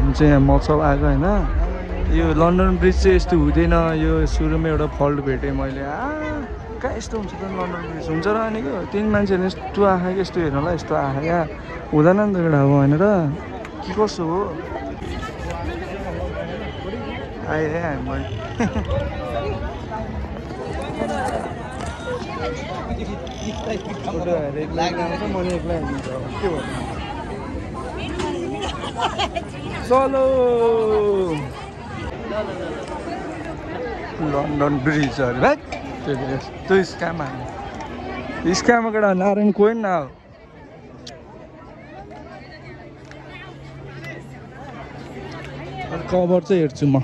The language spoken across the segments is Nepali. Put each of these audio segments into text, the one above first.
हामी चाहिँ यहाँ महोत्सव आएको होइन। यो लन्डन ब्रिज चाहिँ यस्तो हुँदैन, यो सुरुमा एउटा फल्ट भेटेँ मैले। कहाँ यस्तो हुन्छ त लन्डन ब्रिज हुन्छ र अनि तिन मान्छेहरूले यस्तो आँखा कि यस्तो हेर्नलाई यस्तो आँखा क्या हुँदैन नि त एउटा अब होइन र के कसो हो आए हामी चलो लन्डन ब्रिजहरू भाइ त्यो स्क्याम हामी स्क्याम केटा नारायण कोही न कभर चाहिँ हेर्छु म।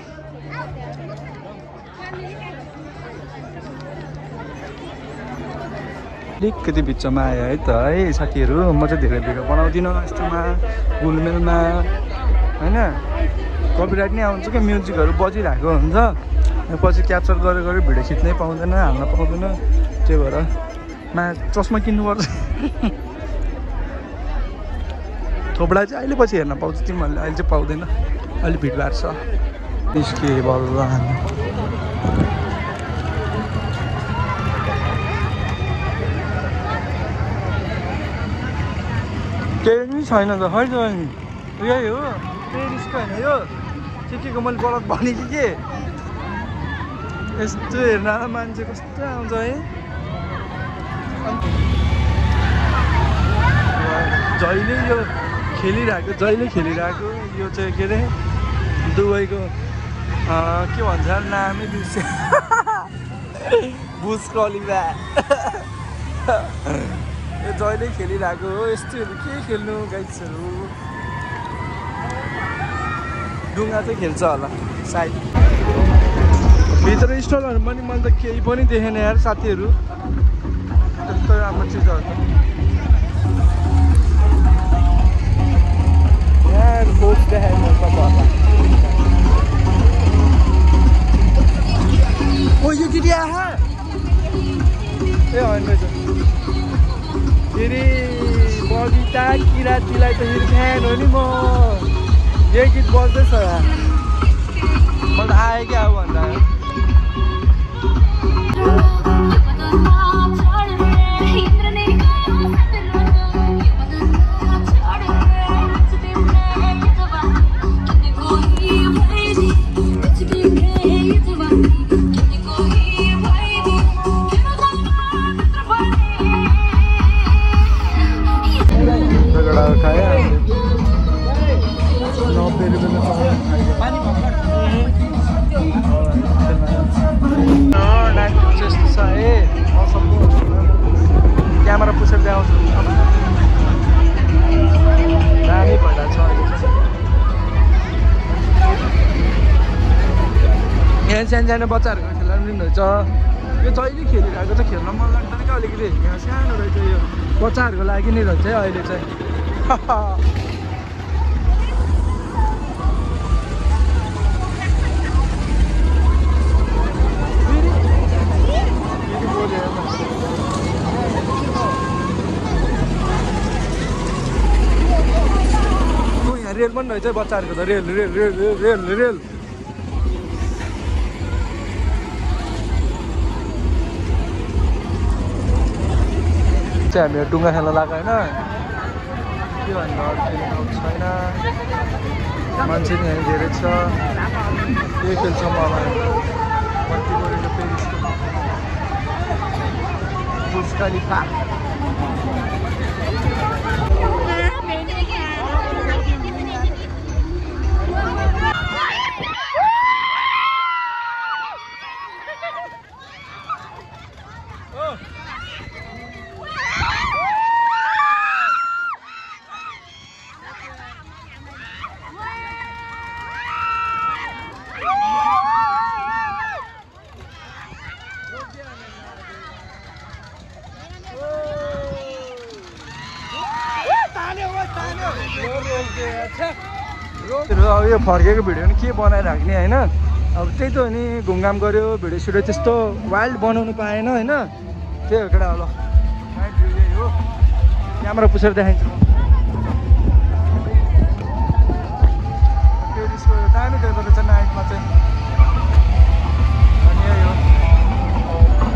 अलिकति बिचमा आयो है त है साथीहरू। म चाहिँ धेरै भिडियो बनाउँदिनँ यस्तोमा गुलमेलमा होइन। कपिराइट नै आउँछ क्या, म्युजिकहरू बजिरहेको हुन्छ, पछि क्याप्चर गरेर भिडियो खिच्नै पाउँदैन, हाल्न पाउँदैन। त्यही भएर चस्मा किन्नुपर्छ। थोपडा चाहिँ अहिले पछि हेर्न पाउँछ तिमीहरूले, अहिले चाहिँ पाउँदैन, अहिले भिडभाड छ। निस्के बल्ल केही पनि छैन त खै त यही हो पेरिसको होइन यो के मैले गलत भने कि के यस्तो हेर्न मान्छे कस्तो आउँछ है। जहिले यो खेलिरहेको यो चाहिँ के अरे दुबईको के भन्छ नामै बिर्से बुर्ज खलिफा यो जहिले खेलिरहेको हो। यस्तोहरू के खेल्नु गाइड्सहरू, डुङ्गा चाहिँ खेल्छ होला सायद। भित्र स्टलहरू पनि मैले त केही पनि देखेन यार साथीहरू, त्यस्तो राम्रो चिजहरू यार खोज देखायो तपाईँहरूलाई। ओ यो केटी आहा ए होइन रहेछ फेरि बबिता किराँतीलाई त फेरि फ्यान हो नि म। यही गीत बज्दैछ मलाई आयो क्या अब भन्दा क्यामेरा पुसेर ल्याउँछु दामी भइरहेको छ अहिले चाहिँ। यहाँ सानो बच्चाहरूको खेल्न पनि रहेछ, यो जहिले खेलिरहेको चाहिँ खेल्न मन लाग्दैन क्या अलिकति। यहाँ सानो रहेछ, यो बच्चाहरूको लागि नै रहेछ है अहिले चाहिँ। रेल पनि रहेछ बच्चाहरूको त, rail rail rail rail rail rail चाहिँ हामीहरू डुङ्गा खेल्न लाग्यो होइन। के भन्नु अरू छैन, मान्छे नि यहाँ धेरै छ, के खेल्छ मलाई कति गरेको पेरिसको बुर्ज खलिफा। अब यो फर्केको भिडियो नि के बनाइराख्ने होइन। अब त्यही त हो नि, घुमघाम गऱ्यो, भिडियो सिडियो त्यस्तो वाइल्ड बनाउनु पाएन होइन। त्यही हो केटा, होला यही हो। क्यामेरा पुसेर देखाइन्छ देख्दो रहेछ नाइटमा चाहिँ। अनि यही हो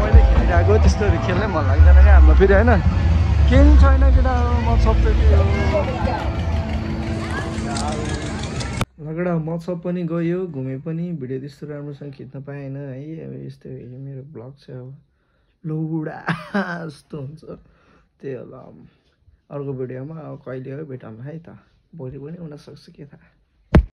मैले खेलिरहेको त्यस्तोहरू खेल्नै मन लाग्दैन क्या हाम्रो फेरि होइन केही छैन केटा मत्सब चाहिँ के हो लगडा मत्सब पनि गयो घुमे पनि भिडियो त्यस्तो राम्रोसँग खिच्न पाएन है। अब यस्तै हो मेरो ब्लग चाहिँ अब लौडा जस्तो हुन्छ त्यही होला। अर्को भिडियोमा अब कहिले हो भेटौँ है त भोलि पनि हुनसक्छ के थाहा।